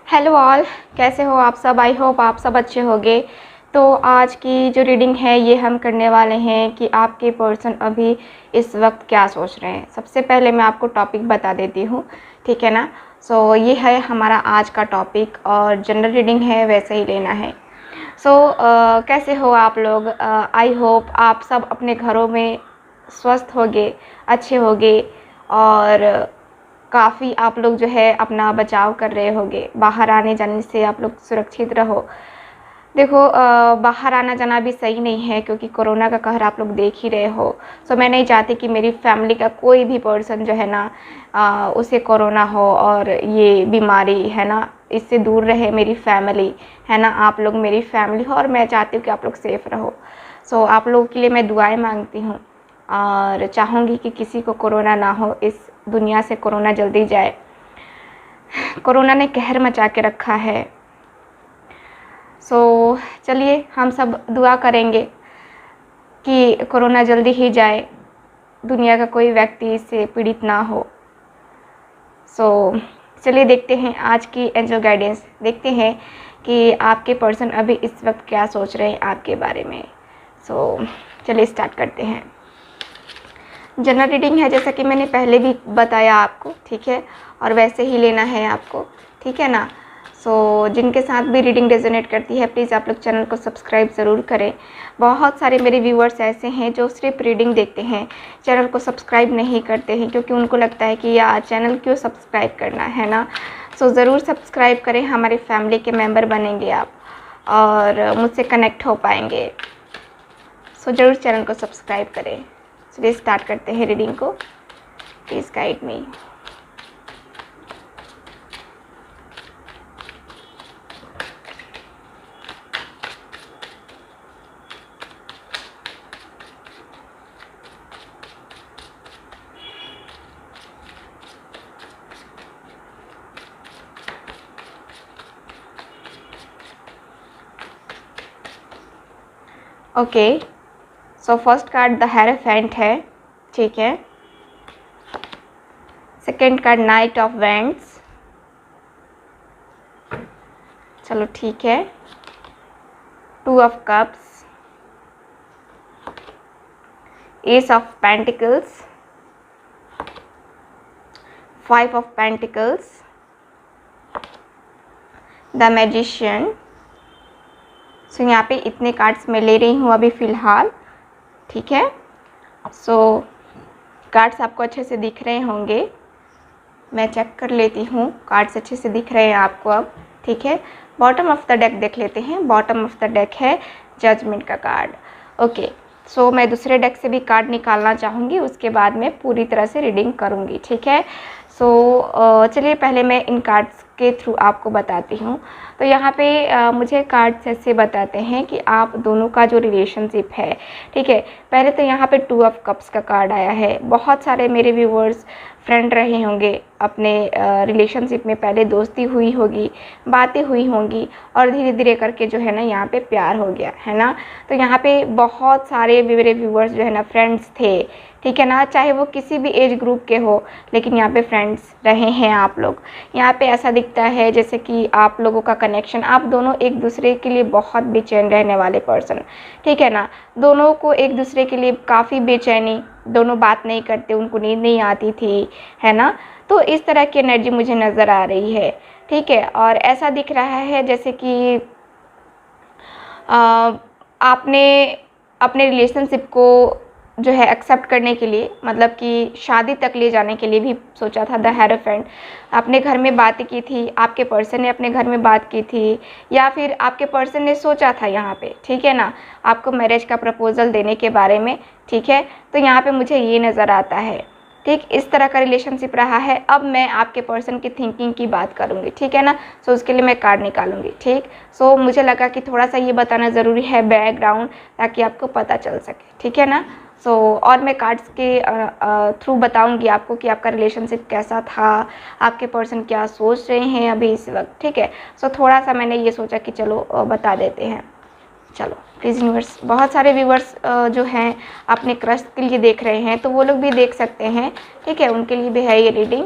Hello all, कैसे हो आप सब। आई होप आप सब अच्छे होंगे। तो आज की जो रीडिंग है ये हम करने वाले हैं कि आपके पर्सन अभी इस वक्त क्या सोच रहे हैं। सबसे पहले मैं आपको टॉपिक बता देती हूँ, ठीक है ना। ये है हमारा आज का टॉपिक और जनरल रीडिंग है, वैसे ही लेना है। कैसे हो आप लोग। आई होप आप सब अपने घरों में स्वस्थ होंगे, अच्छे होंगे और काफ़ी आप लोग जो है अपना बचाव कर रहे होंगे। बाहर आने जाने से आप लोग सुरक्षित रहो। देखो, बाहर आना जाना भी सही नहीं है क्योंकि कोरोना का कहर आप लोग देख ही रहे हो। मैं नहीं चाहती कि मेरी फैमिली का कोई भी पर्सन जो है ना उसे कोरोना हो और ये बीमारी है ना इससे दूर रहे मेरी फैमिली, है ना। आप लोग मेरी फैमिली हो और मैं चाहती हूँ कि आप लोग सेफ़ रहो। आप लोगों के लिए मैं दुआएं मांगती हूँ और चाहूँगी कि किसी को कोरोना ना हो, इस दुनिया से कोरोना जल्दी जाए। कोरोना ने कहर मचा के रखा है। चलिए हम सब दुआ करेंगे कि कोरोना जल्दी ही जाए, दुनिया का कोई व्यक्ति इससे पीड़ित ना हो। चलिए देखते हैं आज की एंजल गाइडेंस, देखते हैं कि आपके पर्सन अभी इस वक्त क्या सोच रहे हैं आपके बारे में। चलिए स्टार्ट करते हैं। जनरल रीडिंग है जैसा कि मैंने पहले भी बताया आपको, ठीक है, और वैसे ही लेना है आपको, ठीक है ना। जिनके साथ भी रीडिंग रेजोनेट करती है प्लीज़ आप लोग चैनल को सब्सक्राइब ज़रूर करें। बहुत सारे मेरे व्यूअर्स ऐसे हैं जो सिर्फ रीडिंग देखते हैं, चैनल को सब्सक्राइब नहीं करते हैं क्योंकि उनको लगता है कि यार चैनल क्यों सब्सक्राइब करना है ना। ज़रूर सब्सक्राइब करें, हमारी फैमिली के मेम्बर बनेंगे आप और मुझसे कनेक्ट हो पाएंगे। ज़रूर चैनल को सब्सक्राइब करें। चलिए स्टार्ट करते हैं रीडिंग को। Please guide me. Okay, first card the hierophant है, ठीक है। Second card night of vents, चलो ठीक है। Two of cups, S of pentacles, five of pentacles, the magician. यहाँ पे इतने कार्ड्स मैं ले रही हूँ अभी फ़िलहाल, ठीक है। कार्ड्स आपको अच्छे से दिख रहे होंगे, मैं चेक कर लेती हूँ कार्ड्स अच्छे से दिख रहे हैं आपको अब, ठीक है। बॉटम ऑफ द डेक देख लेते हैं। बॉटम ऑफ द डेक है जजमेंट का कार्ड। ओके, मैं दूसरे डेक से भी कार्ड निकालना चाहूँगी, उसके बाद मैं पूरी तरह से रीडिंग करूँगी, ठीक है। चलिए पहले मैं इन कार्ड्स के थ्रू आपको बताती हूँ। यहाँ पे मुझे कार्ड्स ऐसे बताते हैं कि आप दोनों का जो रिलेशनशिप है, ठीक है। पहले तो यहाँ पे टू ऑफ कप्स का कार्ड आया है। बहुत सारे मेरे व्यूअर्स फ्रेंड रहे होंगे, अपने रिलेशनशिप में पहले दोस्ती हुई होगी, बातें हुई होंगी और धीरे धीरे करके जो है ना यहाँ पे प्यार हो गया है ना। यहाँ पे बहुत सारे मेरे व्यूअर्स जो है ना फ्रेंड्स थे, ठीक है ना, चाहे वो किसी भी एज ग्रुप के हो, लेकिन यहाँ पे फ्रेंड्स रहे हैं आप लोग। यहाँ पे ऐसा दिखता है जैसे कि आप लोगों का कनेक्शन, आप दोनों एक दूसरे के लिए बहुत बेचैन रहने वाले पर्सन, ठीक है ना। दोनों को एक दूसरे के लिए काफ़ी बेचैनी, दोनों बात नहीं करते, उनको नींद नहीं आती थी, है ना। इस तरह की एनर्जी मुझे नज़र आ रही है, ठीक है। और ऐसा दिख रहा है जैसे कि आपने अपने रिलेशनशिप को जो है एक्सेप्ट करने के लिए, मतलब कि शादी तक ले जाने के लिए भी सोचा था। द हेरोफेंट अपने घर में बात की थी, आपके पर्सन ने अपने घर में बात की थी, या फिर आपके पर्सन ने सोचा था यहाँ पे, ठीक है ना, आपको मैरिज का प्रपोजल देने के बारे में, ठीक है। यहाँ पे मुझे ये नज़र आता है, ठीक, इस तरह का रिलेशनशिप रहा है। अब मैं आपके पर्सन की थिंकिंग की बात करूँगी, ठीक है ना। उसके लिए मैं कार्ड निकालूंगी, ठीक। मुझे लगा कि थोड़ा सा ये बताना ज़रूरी है बैकग्राउंड, ताकि आपको पता चल सके, ठीक है ना। और मैं कार्ड्स के थ्रू बताऊंगी आपको कि आपका रिलेशनशिप कैसा था, आपके पर्सन क्या सोच रहे हैं अभी इस वक्त, ठीक है। थोड़ा सा मैंने ये सोचा कि चलो बता देते हैं। चलो प्लीज़ यूनिवर्स, बहुत सारे व्यूवर्स जो हैं अपने क्रश के लिए देख रहे हैं, तो वो लोग भी देख सकते हैं, ठीक है, उनके लिए भी है ये reading.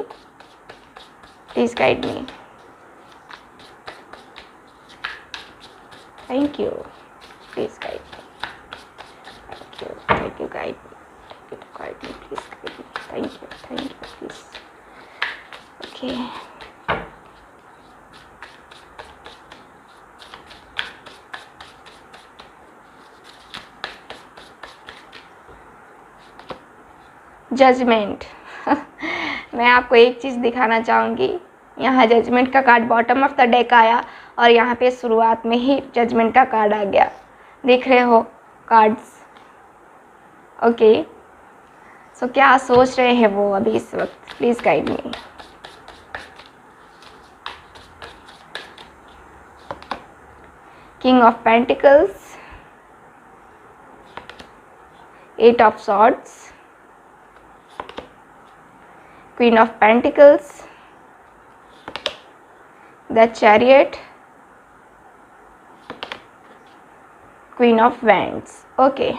Please guide me. Thank you, please guide me, thank you guide me, guide me please, guide me, thank you please. Okay, judgement. मैं आपको एक चीज़ दिखाना चाहूँगी, यहाँ जजमेंट का card bottom of the deck आया और यहाँ पे शुरुआत में ही जजमेंट का कार्ड आ गया, देख रहे हो कार्ड्स। ओके, सो क्या सोच रहे हैं वो अभी इस वक्त, please guide me. King of pentacles, eight of swords, Queen of Pentacles, the Chariot, Queen of Wands। Okay,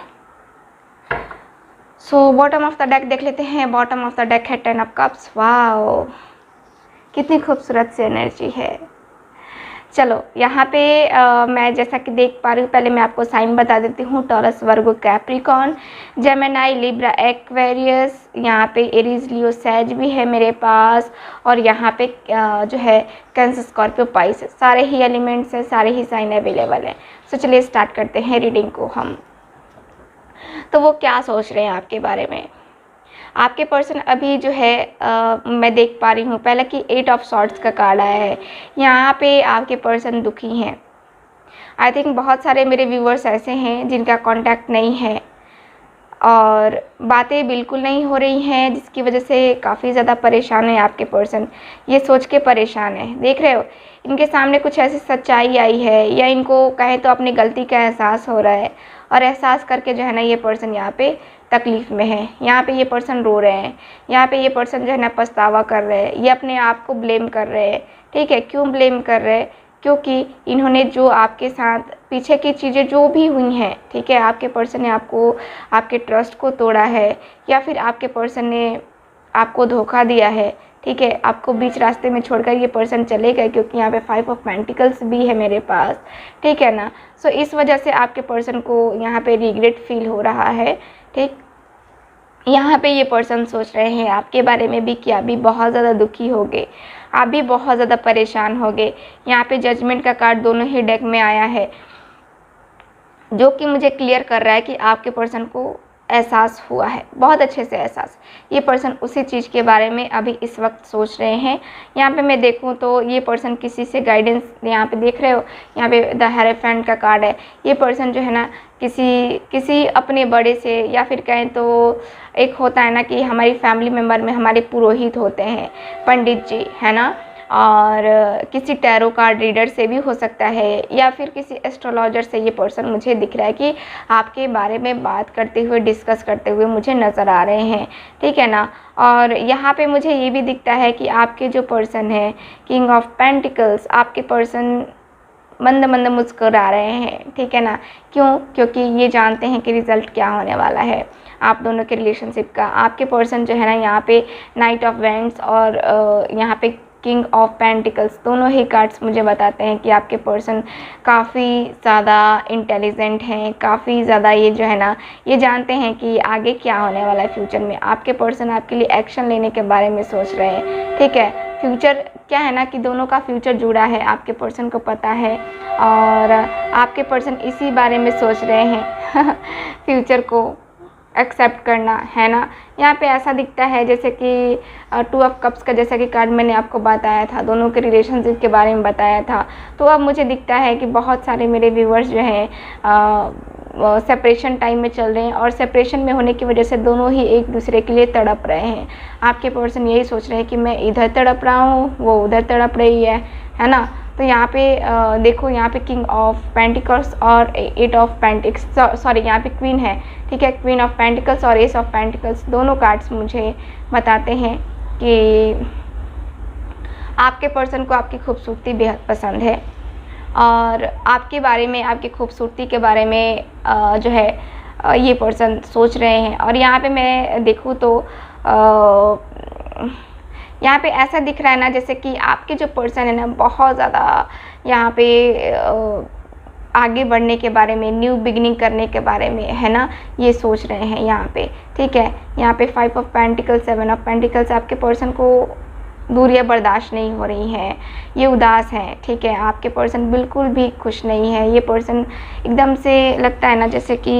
so bottom of the deck देख लेते हैं। बॉटम ऑफ द डेक है 10 ऑफ कप्स। वाओ, कितनी खूबसूरत सी एनर्जी है। चलो यहाँ पे मैं जैसा कि देख पा रही हूँ, पहले मैं आपको साइन बता देती हूँ। टॉरस, वर्गो, कैप्रिकॉर्न, जेमिनी, लिब्रा, एक्वेरियस, यहाँ पे एरीज, लियो, सैज भी है मेरे पास, और यहाँ पे जो है कैंसर, स्कॉर्पियो, पाइसेस, सारे ही एलिमेंट्स हैं, सारे ही साइन अवेलेबल हैं। तो चलिए स्टार्ट करते हैं रीडिंग को हम। तो वो क्या सोच रहे हैं आपके बारे में? आपके पर्सन अभी जो है मैं देख पा रही हूँ पहले कि 8 ऑफ सॉर्ड्स का कार्ड आया है। यहाँ पे आपके पर्सन दुखी हैं। आई थिंक बहुत सारे मेरे व्यूवर्स ऐसे हैं जिनका कांटेक्ट नहीं है और बातें बिल्कुल नहीं हो रही हैं, जिसकी वजह से काफ़ी ज़्यादा परेशान है आपके पर्सन। ये सोच के परेशान है, देख रहे हो इनके सामने कुछ ऐसी सच्चाई आई है, या इनको कहें तो अपनी गलती का एहसास हो रहा है, और एहसास करके जो है ना ये पर्सन यहाँ पे तकलीफ़ में है। यहाँ पे ये पर्सन रो रहे हैं, यहाँ पे ये पर्सन जो है ना पछतावा कर रहे हैं, ये अपने आप को ब्लेम कर रहे हैं। ठीक है, क्यों ब्लेम कर रहे हैं? क्योंकि इन्होंने जो आपके साथ पीछे की चीज़ें जो भी हुई हैं, ठीक है, आपके पर्सन ने आपको, आपके ट्रस्ट को तोड़ा है, या फिर आपके पर्सन ने आपको धोखा दिया है। ठीक है, आपको बीच रास्ते में छोड़कर ये पर्सन चले गए, क्योंकि यहाँ पे 5 ऑफ पेंटिकल्स भी है मेरे पास। ठीक है ना, सो इस वजह से आपके पर्सन को यहाँ पे रिग्रेट फील हो रहा है। ठीक, यहाँ पे ये पर्सन सोच रहे हैं आपके बारे में भी कि आप भी बहुत ज़्यादा दुखी हो गए, आप भी बहुत ज़्यादा परेशान हो गए। यहाँ पे जजमेंट का कार्ड दोनों ही डेक में आया है, जो कि मुझे क्लियर कर रहा है कि आपके पर्सन को एहसास हुआ है, बहुत अच्छे से एहसास। ये पर्सन उसी चीज़ के बारे में अभी इस वक्त सोच रहे हैं। यहाँ पे मैं देखूँ तो ये पर्सन किसी से गाइडेंस, यहाँ पे देख रहे हो यहाँ पे द हेरोफेंट का कार्ड है। ये पर्सन जो है ना किसी अपने बड़े से, या फिर कहें तो एक होता है ना कि हमारी फैमिली मेम्बर में हमारे पुरोहित होते हैं, पंडित जी, है ना, और किसी टैरो कार्ड रीडर से भी हो सकता है, या फिर किसी एस्ट्रोलॉजर से ये पर्सन मुझे दिख रहा है कि आपके बारे में बात करते हुए, डिस्कस करते हुए मुझे नज़र आ रहे हैं। ठीक है ना, और यहाँ पे मुझे ये भी दिखता है कि आपके जो पर्सन है किंग ऑफ पेंटिकल्स, आपके पर्सन मंद मंद मुस्कुरा रहे हैं। ठीक है ना, क्यों? क्योंकि ये जानते हैं कि रिज़ल्ट क्या होने वाला है आप दोनों के रिलेशनशिप का। आपके पर्सन जो है ना यहाँ पे नाइट ऑफ वैंड्स और यहाँ पे किंग ऑफ पेंटिकल्स, दोनों ही कार्ड्स मुझे बताते हैं कि आपके पर्सन काफ़ी ज़्यादा इंटेलिजेंट हैं, काफ़ी ज़्यादा ये जो है ना ये जानते हैं कि आगे क्या होने वाला है फ्यूचर में। आपके पर्सन आपके लिए एक्शन लेने के बारे में सोच रहे हैं। ठीक है, फ्यूचर क्या है ना कि दोनों का फ्यूचर जुड़ा है, आपके पर्सन को पता है, और आपके पर्सन इसी बारे में सोच रहे हैं फ्यूचर को एक्सेप्ट करना, है ना। यहाँ पे ऐसा दिखता है जैसे कि 2 ऑफ कप्स का, जैसा कि कार्ड मैंने आपको बताया था, दोनों के रिलेशनशिप के बारे में बताया था। तो अब मुझे दिखता है कि बहुत सारे मेरे व्यूवर्स जो हैं सेपरेशन टाइम में चल रहे हैं, और सेपरेशन में होने की वजह से दोनों ही एक दूसरे के लिए तड़प रहे हैं। आपके पर्सन यही सोच रहे हैं कि मैं इधर तड़प रहा हूँ, वो उधर तड़प रही है ना। तो यहाँ पे देखो, यहाँ पे किंग ऑफ पेंटिकल्स और 8 ऑफ पेंटिकल्स, सॉरी यहाँ पे क्वीन है। ठीक है, क्वीन ऑफ पेंटिकल्स और एस ऑफ पेंटिकल्स, दोनों कार्ड्स मुझे बताते हैं कि आपके पर्सन को आपकी खूबसूरती बेहद पसंद है, और आपके बारे में, आपकी खूबसूरती के बारे में जो है ये पर्सन सोच रहे हैं। और यहाँ पे मैं देखूँ तो यहाँ पे ऐसा दिख रहा है ना जैसे कि आपके जो पर्सन है ना बहुत ज़्यादा यहाँ पे आगे बढ़ने के बारे में, न्यू बिगिनिंग करने के बारे में, है ना, ये सोच रहे हैं यहाँ पे, ठीक है। यहाँ पे 5 ऑफ पेंटिकल्स, 7 ऑफ पेंटिकल्स, आपके पर्सन को दूरियां बर्दाश्त नहीं हो रही हैं, ये उदास हैं, ठीक है। आपके पर्सन बिल्कुल भी खुश नहीं है। ये पर्सन एकदम से लगता है ना जैसे कि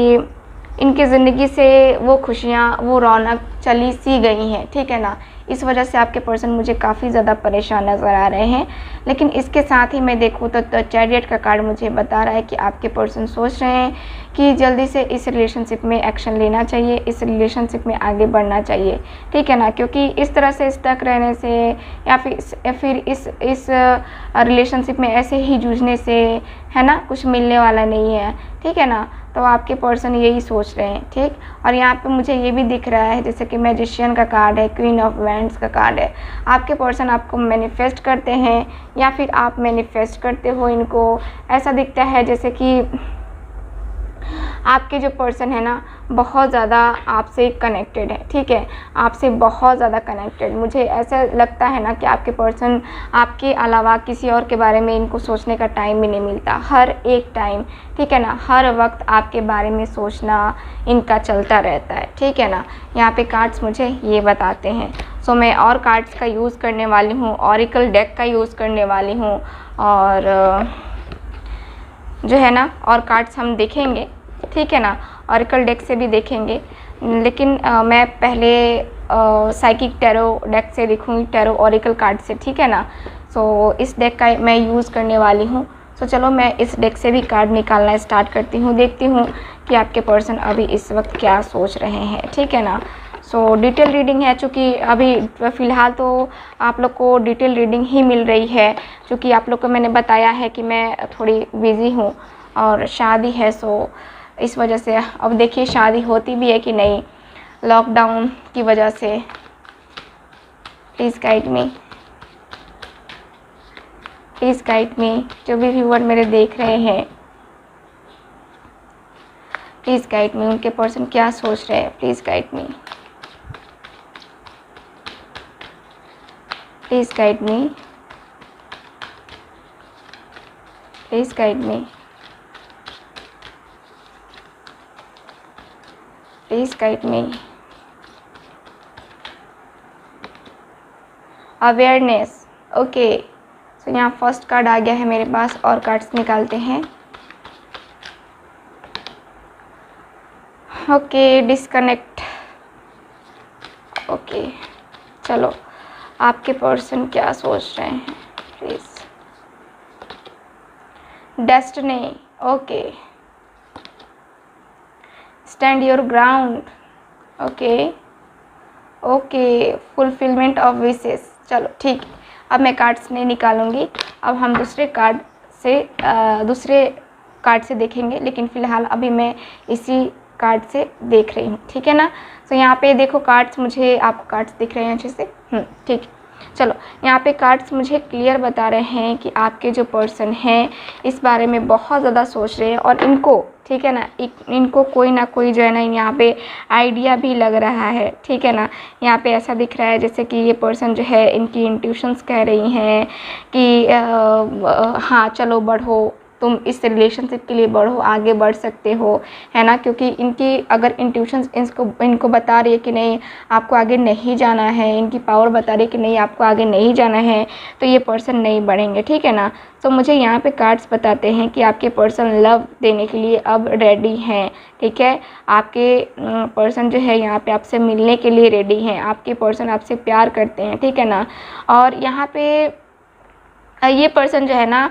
इनकी ज़िंदगी से वो खुशियाँ, वो रौनक चली सी गई हैं, ठीक है ना। इस वजह से आपके पर्सन मुझे काफ़ी ज़्यादा परेशान नज़र आ रहे हैं। लेकिन इसके साथ ही मैं देखूँ तो चैरियट का कार्ड मुझे बता रहा है कि आपके पर्सन सोच रहे हैं कि जल्दी से इस रिलेशनशिप में एक्शन लेना चाहिए, इस रिलेशनशिप में आगे बढ़ना चाहिए, ठीक है ना। क्योंकि इस तरह से स्टक रहने से या फिर इस रिलेशनशिप में ऐसे ही जूझने से, है ना, कुछ मिलने वाला नहीं है, ठीक है ना। तो आपके पर्सन यही सोच रहे हैं, ठीक। और यहाँ पे मुझे ये भी दिख रहा है जैसे कि मैजिशियन का कार्ड है, क्वीन ऑफ वैंड्स का कार्ड है। आपके पर्सन आपको मैनिफेस्ट करते हैं या फिर आप मैनिफेस्ट करते हो इनको। ऐसा दिखता है जैसे कि आपके जो पर्सन है ना बहुत ज़्यादा आपसे कनेक्टेड है, ठीक है, आपसे बहुत ज़्यादा कनेक्टेड। मुझे ऐसा लगता है ना कि आपके पर्सन आपके अलावा किसी और के बारे में इनको सोचने का टाइम भी नहीं मिलता, हर एक टाइम, ठीक है ना, हर वक्त आपके बारे में सोचना इनका चलता रहता है, ठीक है ना। यहाँ पे कार्ड्स मुझे ये बताते हैं। सो मैं और कार्ड्स का यूज़ करने वाली हूँ, ऑरिकल डेक का यूज़ करने वाली हूँ, और जो है ना और कार्ड्स हम देखेंगे, ठीक है ना, ऑरिकल डेक से भी देखेंगे। लेकिन मैं पहले साइकिक टैरो डेक से देखूँगी, टैरो ऑरिकल कार्ड से, ठीक है ना। सो इस डेक का मैं यूज़ करने वाली हूँ। सो चलो मैं इस डेक से भी कार्ड निकालना स्टार्ट करती हूँ, देखती हूँ कि आपके पर्सन अभी इस वक्त क्या सोच रहे हैं, ठीक है ना। सो डिटेल रीडिंग है, चूँकि अभी फ़िलहाल तो आप लोग को डिटेल रीडिंग ही मिल रही है, क्योंकि आप लोग को मैंने बताया है कि मैं थोड़ी बिज़ी हूँ और शादी है। सो इस वजह से अब देखिए शादी होती भी है कि नहीं लॉकडाउन की वजह से। Please guide me, please guide मी, जो भी व्यूअर मेरे देख रहे हैं प्लीज़ गाइड मी, उनके पर्सन क्या सोच रहे हैं, please guide me, please guide me, please guide me, please guide me. Awareness, okay. So यहाँ फर्स्ट कार्ड आ गया है मेरे पास, और कार्ड्स निकालते हैं। Okay, disconnect, okay. चलो आपके पर्सन क्या सोच रहे हैं please. Destiny, okay. Stand your ground, okay okay. Fulfilment of wishes, चलो ठीक। अब मैं कार्ड्स नहीं निकालूंगी, अब हम दूसरे कार्ड से देखेंगे, लेकिन फ़िलहाल अभी मैं इसी कार्ड से देख रही हूँ, ठीक है ना। तो यहाँ पे देखो कार्ड्स, मुझे आपको कार्ड्स दिख रहे हैं अच्छे से, ठीक। चलो यहाँ पे कार्ड्स मुझे क्लियर बता रहे हैं कि आपके जो पर्सन हैं इस बारे में बहुत ज़्यादा सोच रहे हैं, और इनको, ठीक है ना, इनको कोई ना कोई जो है ना यहाँ पे आइडिया भी लग रहा है, ठीक है ना। यहाँ पे ऐसा दिख रहा है जैसे कि ये पर्सन जो है इनकी इंट्यूशंस कह रही हैं कि हाँ चलो बढ़ो, तुम इस रिलेशनशिप के लिए बढ़ो, आगे बढ़ सकते हो, है ना। क्योंकि इनकी अगर इंट्यूशंस इनको बता रही है कि नहीं आपको आगे नहीं जाना है, इनकी पावर बता रही है कि नहीं आपको आगे नहीं जाना है, तो ये पर्सन नहीं बढ़ेंगे, ठीक है ना। तो मुझे यहाँ पे कार्ड्स बताते हैं कि आपके पर्सन लव देने के लिए अब रेडी हैं, ठीक है। आपके पर्सन जो है यहाँ पे आपसे मिलने के लिए रेडी हैं, आपके पर्सन आपसे प्यार करते हैं, ठीक है ना। और यहाँ पे ये पर्सन जो है ना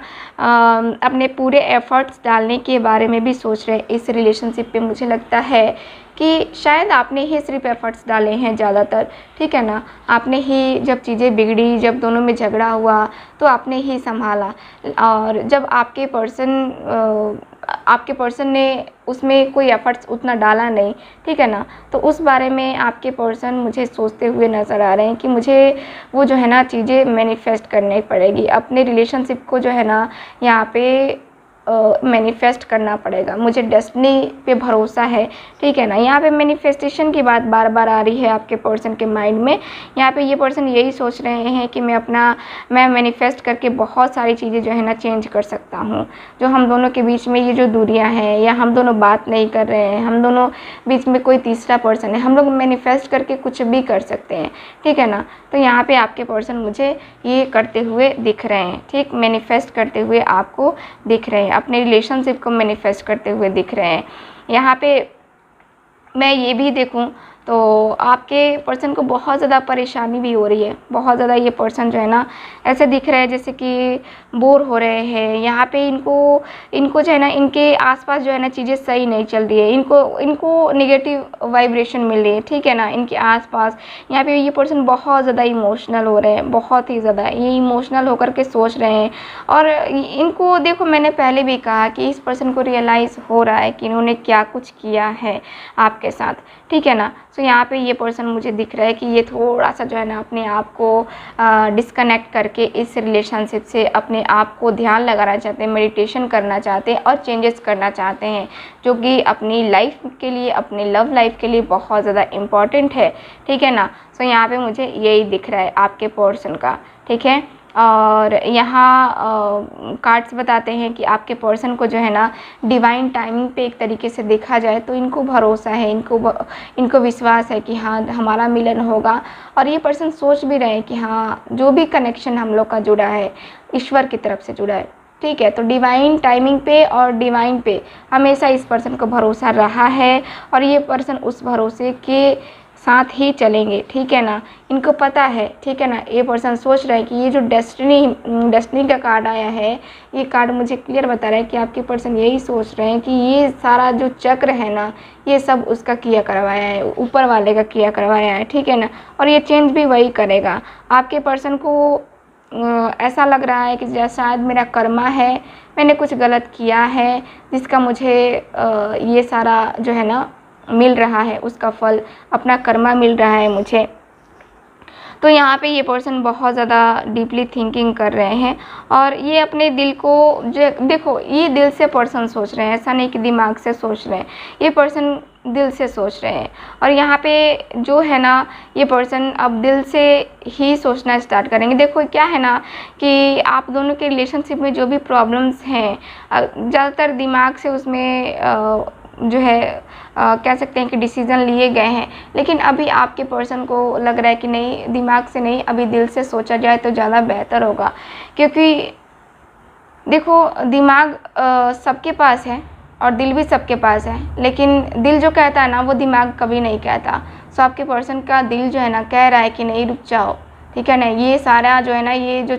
अपने पूरे एफ़र्ट्स डालने के बारे में भी सोच रहे हैं इस रिलेशनशिप पे। मुझे लगता है कि शायद आपने ही सिर्फ एफ़र्ट्स डाले हैं ज़्यादातर, ठीक है ना। आपने ही जब चीज़ें बिगड़ी, जब दोनों में झगड़ा हुआ तो आपने ही संभाला, और जब आपके पर्सन ने उसमें कोई एफ़र्ट्स उतना डाला नहीं, ठीक है ना। तो उस बारे में आपके पर्सन मुझे सोचते हुए नज़र आ रहे हैं कि मुझे वो जो है ना चीज़ें मैनिफेस्ट करनी पड़ेगी, अपने रिलेशनशिप को जो है ना यहाँ पे मैनिफेस्ट करना पड़ेगा, मुझे डेस्टिनी पे भरोसा है, ठीक है ना। यहाँ पे मैनिफेस्टेशन की बात बार बार आ रही है आपके पर्सन के माइंड में। यहाँ पे ये पर्सन यही सोच रहे हैं कि मैं मैनिफेस्ट करके बहुत सारी चीज़ें जो है ना चेंज कर सकता हूँ। जो हम दोनों के बीच में ये जो दूरियाँ हैं, या हम दोनों बात नहीं कर रहे हैं, हम दोनों बीच में कोई तीसरा पर्सन है, हम लोग मैनिफेस्ट करके कुछ भी कर सकते हैं, ठीक है ना। तो यहाँ पे आपके पर्सन मुझे ये करते हुए दिख रहे हैं, ठीक, मैनिफेस्ट करते हुए आपको दिख रहे हैं, अपने रिलेशनशिप को मैनिफेस्ट करते हुए दिख रहे हैं। यहाँ पे मैं ये भी देखूं तो आपके पर्सन को बहुत ज़्यादा परेशानी भी हो रही है, बहुत ज़्यादा ये पर्सन जो है ना ऐसे दिख रहे हैं जैसे कि बोर हो रहे हैं। यहाँ पे इनको जो है ना इनके आसपास जो है ना चीज़ें सही नहीं चल रही है, इनको नेगेटिव वाइब्रेशन मिल रही है, ठीक है ना, इनके आसपास। यहाँ पे ये पर्सन बहुत ज़्यादा इमोशनल हो रहे हैं, बहुत ही ज़्यादा ये इमोशनल होकर के सोच रहे हैं। और इनको देखो, मैंने पहले भी कहा कि इस पर्सन को रियलाइज़ हो रहा है कि इन्होंने क्या कुछ किया है आपके साथ, ठीक है ना। तो यहाँ पे ये पर्सन मुझे दिख रहा है कि ये थोड़ा सा जो है ना अपने आप को डिस्कनेक्ट करके इस रिलेशनशिप से अपने आप को ध्यान लगाना चाहते हैं, मेडिटेशन करना चाहते हैं और चेंजेस करना चाहते हैं, जो कि अपनी लाइफ के लिए, अपनी लव लाइफ के लिए बहुत ज़्यादा इम्पॉर्टेंट है, ठीक है ना। तो यहाँ पे मुझे यही दिख रहा है आपके पर्सन का, ठीक है। और यहाँ कार्ड्स बताते हैं कि आपके पर्सन को जो है ना डिवाइन टाइमिंग पे एक तरीके से देखा जाए तो इनको भरोसा है, इनको विश्वास है कि हाँ हमारा मिलन होगा। और ये पर्सन सोच भी रहे हैं कि हाँ जो भी कनेक्शन हम लोग का जुड़ा है ईश्वर की तरफ से जुड़ा है, ठीक है। तो डिवाइन टाइमिंग पे और डिवाइन पे हमेशा इस पर्सन को भरोसा रहा है और ये पर्सन उस भरोसे के साथ ही चलेंगे, ठीक है ना। इनको पता है, ठीक है ना। ये पर्सन सोच रहा है कि ये जो डेस्टिनी का कार्ड आया है, ये कार्ड मुझे क्लियर बता रहा है कि आपके पर्सन यही सोच रहे हैं कि ये सारा जो चक्र है ना ये सब उसका किया करवाया है, ऊपर वाले का किया करवाया है, ठीक है ना। और ये चेंज भी वही करेगा। आपके पर्सन को ऐसा लग रहा है कि जैसा शायद मेरा कर्मा है, मैंने कुछ गलत किया है जिसका मुझे ये सारा जो है ना मिल रहा है, उसका फल, अपना कर्मा मिल रहा है मुझे। तो यहाँ पे ये पर्सन बहुत ज़्यादा डीपली थिंकिंग कर रहे हैं और ये अपने दिल को जो देखो, ये दिल से पर्सन सोच रहे हैं, ऐसा नहीं कि दिमाग से सोच रहे हैं, ये पर्सन दिल से सोच रहे हैं। और यहाँ पे जो है ना ये पर्सन अब दिल से ही सोचना स्टार्ट करेंगे। देखो क्या है ना कि आप दोनों के रिलेशनशिप में जो भी प्रॉब्लम्स हैं ज़्यादातर दिमाग से उसमें जो है कह सकते हैं कि डिसीज़न लिए गए हैं, लेकिन अभी आपके पर्सन को लग रहा है कि नहीं, दिमाग से नहीं, अभी दिल से सोचा जाए तो ज़्यादा बेहतर होगा। क्योंकि देखो दिमाग सबके पास है और दिल भी सबके पास है, लेकिन दिल जो कहता है ना वो दिमाग कभी नहीं कहता। सो आपके पर्सन का दिल जो है ना कह रहा है कि नहीं रुक जाओ, ठीक है ना। ये सारा जो है ना ये जो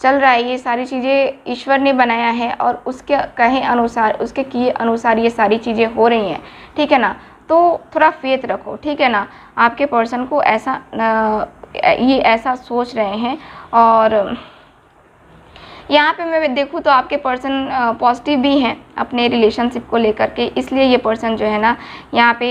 चल रहा है, ये सारी चीज़ें ईश्वर ने बनाया है और उसके कहे अनुसार, उसके किए अनुसार ये सारी चीज़ें हो रही हैं, ठीक है ना। तो थोड़ा फेथ रखो, ठीक है ना। आपके पर्सन को ऐसा ये ऐसा सोच रहे हैं। और यहाँ पे मैं देखूँ तो आपके पर्सन पॉजिटिव भी हैं अपने रिलेशनशिप को लेकर के, इसलिए ये पर्सन जो है ना यहाँ पे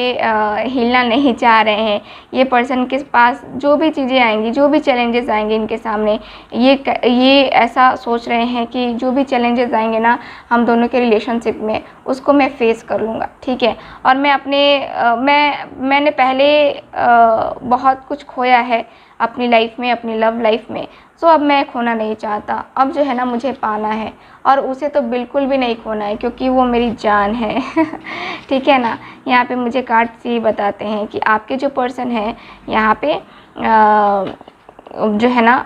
हिलना नहीं चाह रहे हैं। ये पर्सन के पास जो भी चीज़ें आएंगी, जो भी चैलेंजेस आएंगे इनके सामने, ये ऐसा सोच रहे हैं कि जो भी चैलेंजेस आएंगे ना हम दोनों के रिलेशनशिप में, उसको मैं फेस कर लूँगा, ठीक है। और मैंने पहले बहुत कुछ खोया है अपनी लाइफ में, अपनी लव लाइफ में, सो अब मैं खोना नहीं चाहता। अब जो है ना मुझे पाना है और उसे तो बिल्कुल भी नहीं खोना है क्योंकि वो मेरी जान है ठीक है ना। यहाँ पे मुझे कार्ड्स ये बताते हैं कि आपके जो पर्सन है यहाँ पे जो है ना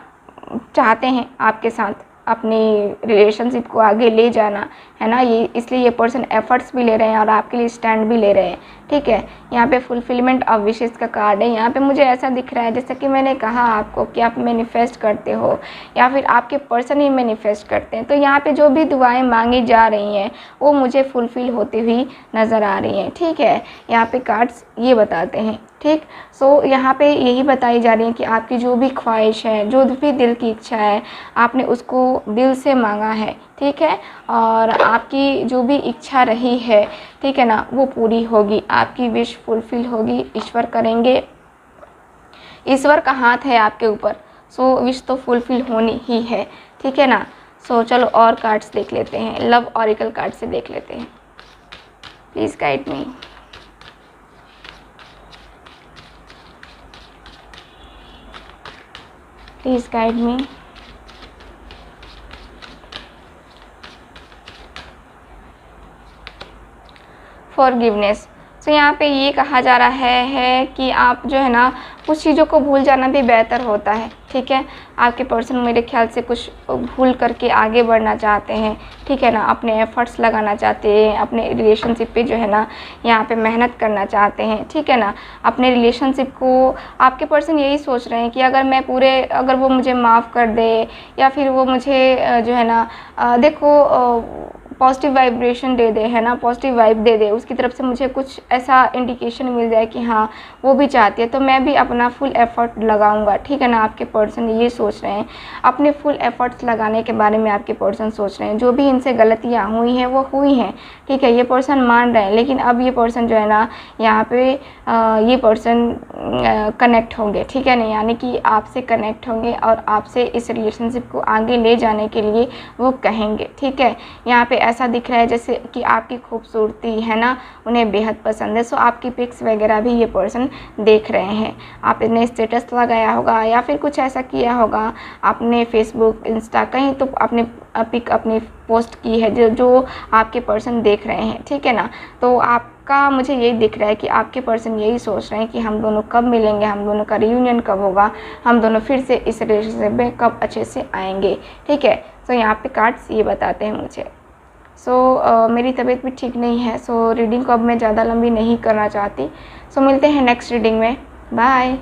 चाहते हैं आपके साथ अपनी रिलेशनशिप को आगे ले जाना, है ना। ये इसलिए ये पर्सन एफर्ट्स भी ले रहे हैं और आपके लिए स्टैंड भी ले रहे हैं, ठीक है। यहाँ पे फुलफिलमेंट ऑफ विशेस का कार्ड है। यहाँ पे मुझे ऐसा दिख रहा है जैसे कि मैंने कहा आपको कि आप मैनिफेस्ट करते हो या फिर आपके पर्सन ही मैनिफेस्ट करते हैं। तो यहाँ पे जो भी दुआएं मांगी जा रही हैं वो मुझे फुलफ़िल होती हुई नज़र आ रही हैं, ठीक है। यहाँ पे कार्ड्स ये बताते हैं, ठीक। सो यहाँ पे यही बताई जा रही है कि आपकी जो भी ख्वाहिश है, जो भी दिल की इच्छा है, आपने उसको दिल से मांगा है, ठीक है। और आपकी जो भी इच्छा रही है, ठीक है ना, वो पूरी होगी, आपकी विश फुलफ़िल होगी, ईश्वर करेंगे। ईश्वर का हाथ है आपके ऊपर, सो विश तो फुलफ़िल होनी ही है, ठीक है ना। सो चलो और कार्ड्स देख लेते हैं, लव ऑरिकल कार्ड से देख लेते हैं। Please guide me. Please guide me. Forgiveness. तो यहाँ पे ये कहा जा रहा है कि आप जो है ना कुछ चीज़ों को भूल जाना भी बेहतर होता है, ठीक है। आपके पर्सन मेरे ख्याल से कुछ भूल करके आगे बढ़ना चाहते हैं, ठीक है ना, अपने एफर्ट्स लगाना चाहते हैं, अपने रिलेशनशिप पे जो है ना यहाँ पे मेहनत करना चाहते हैं, ठीक है ना। अपने रिलेशनशिप को आपके पर्सन यही सोच रहे हैं कि अगर वो मुझे माफ़ कर दे या फिर वो मुझे जो है ना देखो पॉजिटिव वाइब्रेशन दे दे, है ना, पॉजिटिव वाइब दे दे, उसकी तरफ से मुझे कुछ ऐसा इंडिकेशन मिल जाए कि हाँ वो भी चाहती है, तो मैं भी अपना फुल एफर्ट लगाऊंगा, ठीक है ना। आपके पर्सन ये सोच रहे हैं, अपने फुल एफर्ट्स लगाने के बारे में आपके पर्सन सोच रहे हैं। जो भी इनसे गलतियाँ हुई हैं वो हुई हैं, ठीक है, ये पर्सन मान रहे हैं, लेकिन अब ये पर्सन जो है ना यहाँ पे ये पर्सन कनेक्ट होंगे, ठीक है ना, यानी कि आपसे कनेक्ट होंगे और आपसे इस रिलेशनशिप को आगे ले जाने के लिए वो कहेंगे, ठीक है। यहाँ पे ऐसा दिख रहा है जैसे कि आपकी खूबसूरती है ना उन्हें बेहद पसंद है। सो आपकी पिक्स वगैरह भी ये पर्सन देख रहे हैं। आपने स्टेटस लगाया होगा या फिर कुछ ऐसा किया होगा, आपने फेसबुक इंस्टा कहीं तो आपने पिक अपनी पोस्ट की है जो आपके पर्सन देख रहे हैं, ठीक है ना। तो आपका मुझे यही दिख रहा है कि आपके पर्सन यही सोच रहे हैं कि हम दोनों कब मिलेंगे, हम दोनों का रियूनियन कब होगा, हम दोनों फिर से इस रिलेशनशिप में कब अच्छे से आएंगे, ठीक है। सो यहाँ पे कार्ड्स ये बताते हैं मुझे। मेरी तबीयत भी ठीक नहीं है, रीडिंग को अब मैं ज़्यादा लंबी नहीं करना चाहती। मिलते हैं नेक्स्ट रीडिंग में। बाय।